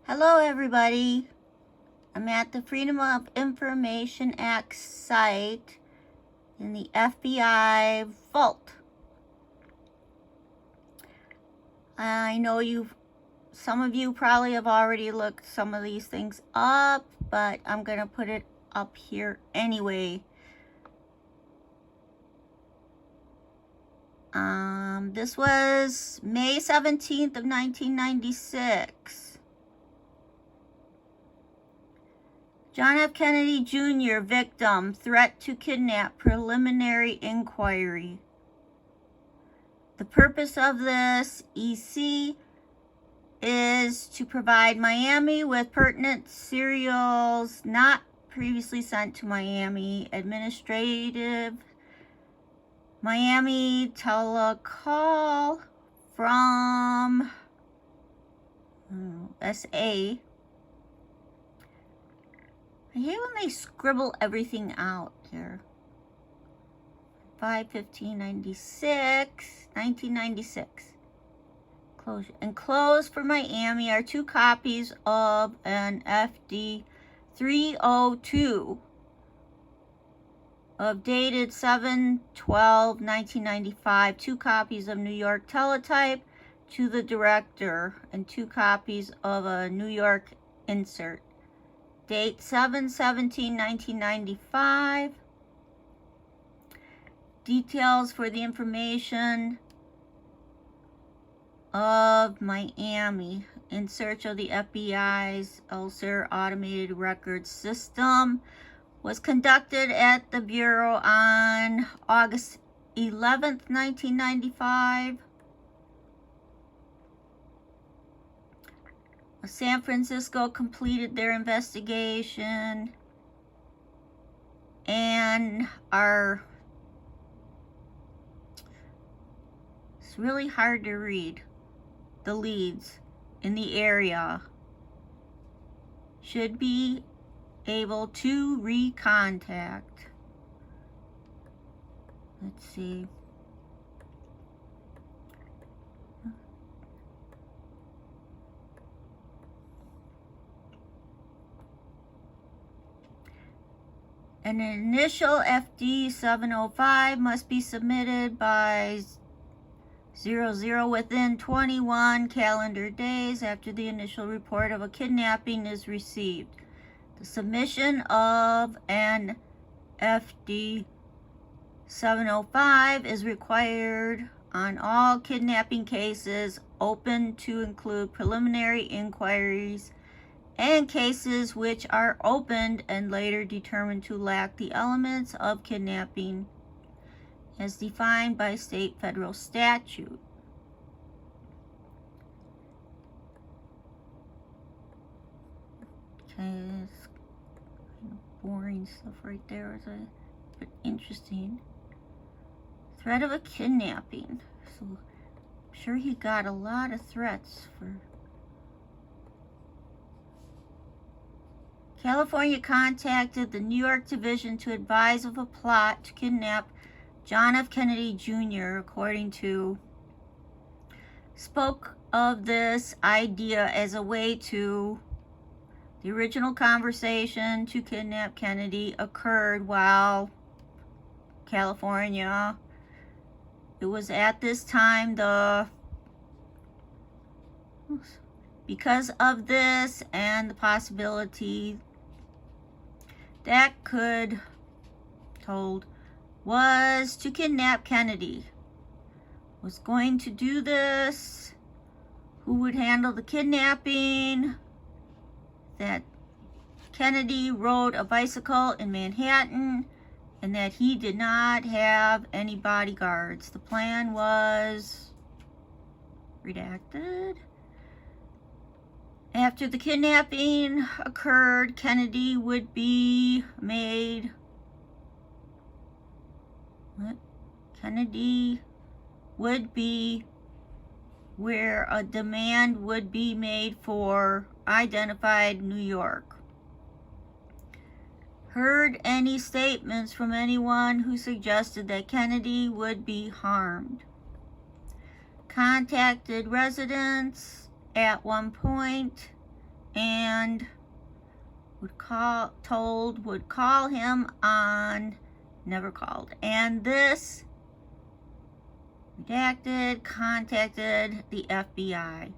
Hello everybody, I'm at the Freedom of Information Act site in the FBI vault. I know some of you probably have already looked some of these things up, but I'm going to put it up here anyway. This was May 17th of 1996. John F. Kennedy Jr. victim, threat to kidnap, preliminary inquiry. The purpose of this EC is to provide Miami with pertinent serials not previously sent to Miami Administrative Miami telecall from SA. I hate when they scribble everything out here. 5/15/96, 1996. Enclosed for Miami are 2 copies of an FD 302 of dated 7/12/1995, 2 copies of New York teletype to the director, and 2 copies of a New York insert. Date 7/17/1995. Details for the information of Miami in search of the FBI's ELSER automated records system was conducted at the Bureau on August 11th, 1995. San Francisco completed their investigation and it's really hard to read. The leads in the area should be able to recontact. Let's see. An initial FD 705 must be submitted by 00 within 21 calendar days after the initial report of a kidnapping is received. The submission of an FD 705 is required on all kidnapping cases open to include preliminary inquiries and cases which are opened and later determined to lack the elements of kidnapping as defined by state federal statute. Okay, it's kind of boring stuff right there, but interesting. Threat of a kidnapping. So I'm sure he got a lot of threats for. California contacted the New York division to advise of a plot to kidnap John F. Kennedy Jr., according to, spoke of this idea as a way to, the original conversation to kidnap Kennedy occurred while California, it was at this time because of this and the possibility that could told was to kidnap Kennedy. Was going to do this. Who would handle the kidnapping? That Kennedy rode a bicycle in Manhattan and that he did not have any bodyguards. The plan was redacted. After the kidnapping occurred, Kennedy would be made. Kennedy would be where a demand would be made for identified New York. Heard any statements from anyone who suggested that Kennedy would be harmed. Contacted residents at one point and would call him on, never called. And this redacted contacted the FBI.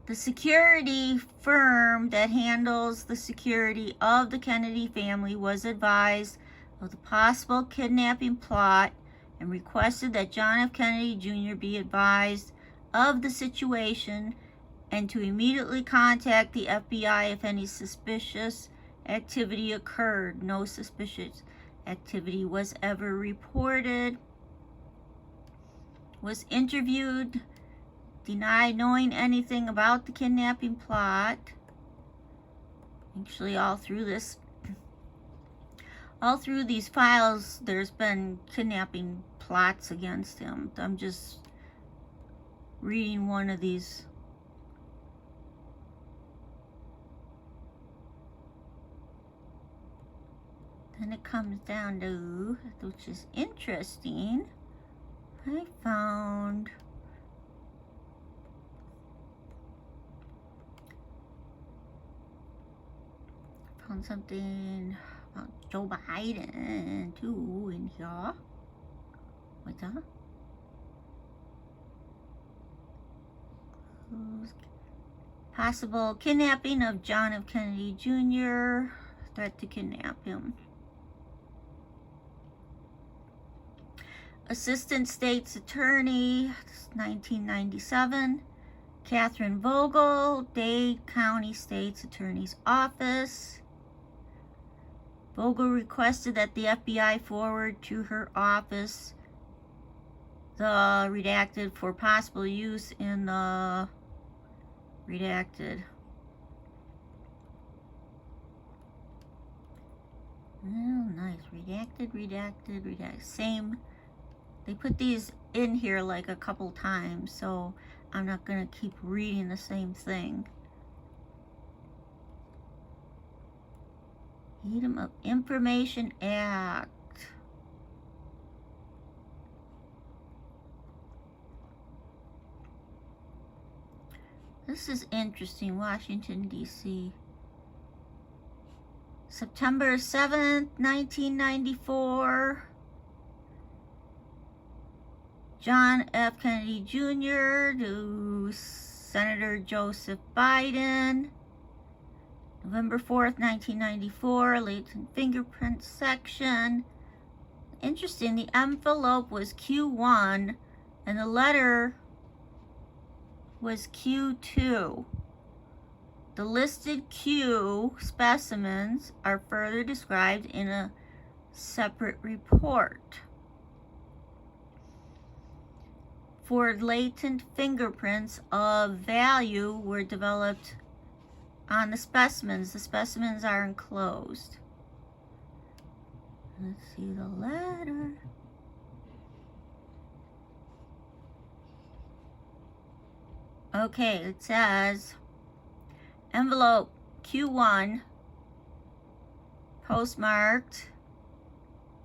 The security firm that handles the security of the Kennedy family was advised of the possible kidnapping plot and requested that John F. Kennedy Jr. be advised of the situation and to immediately contact the FBI if any suspicious activity occurred. No suspicious activity was ever reported. Was interviewed, denied knowing anything about the kidnapping plot. Actually, all through these files, there's been kidnapping plots against him. I'm just reading one of these. Then it comes down to, which is interesting, I found something about Joe Biden too in here. What's that? Possible kidnapping of John F. Kennedy Jr. Threat to kidnap him. Assistant State's Attorney, 1997. Catherine Vogel, Dade County State's Attorney's Office. Vogel requested that the FBI forward to her office the redacted for possible use in the redacted. Oh, nice. Redacted. Same. They put these in here like a couple times, so I'm not going to keep reading the same thing. Freedom of Information Act. This is interesting. Washington, D.C. September 7th, 1994. John F. Kennedy Jr. to Senator Joseph Biden. November 4th, 1994, latent fingerprint section. Interesting, the envelope was Q1 and the letter was Q2. The listed Q specimens are further described in a separate report. For latent fingerprints of value were developed on the specimens. The specimens are enclosed. Let's see the letter. Okay, it says envelope Q1, postmarked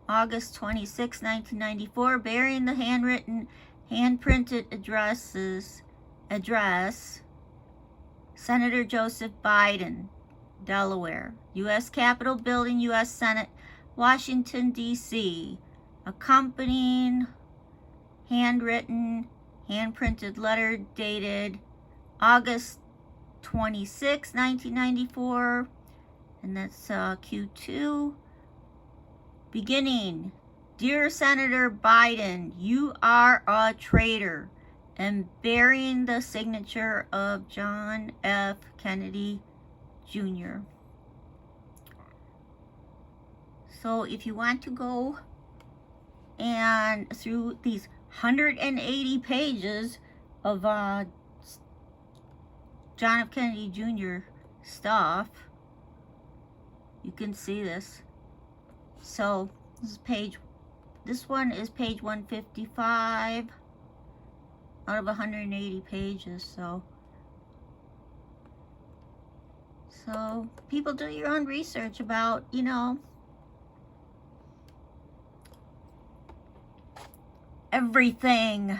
August 26, 1994, bearing the hand-printed address, Senator Joseph Biden, Delaware, U.S. Capitol Building, U.S. Senate, Washington, D.C., accompanying hand-printed letter dated August 26, 1994, and that's Q2, beginning, Dear Senator Biden, you are a traitor, and bearing the signature of John F. Kennedy Jr. So if you want to go and through these 180 pages of John F. Kennedy Jr. stuff, you can see this. So this one is page 155 out of 180 pages. So people, do your own research about, everything.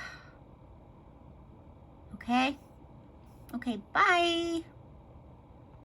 Okay, bye.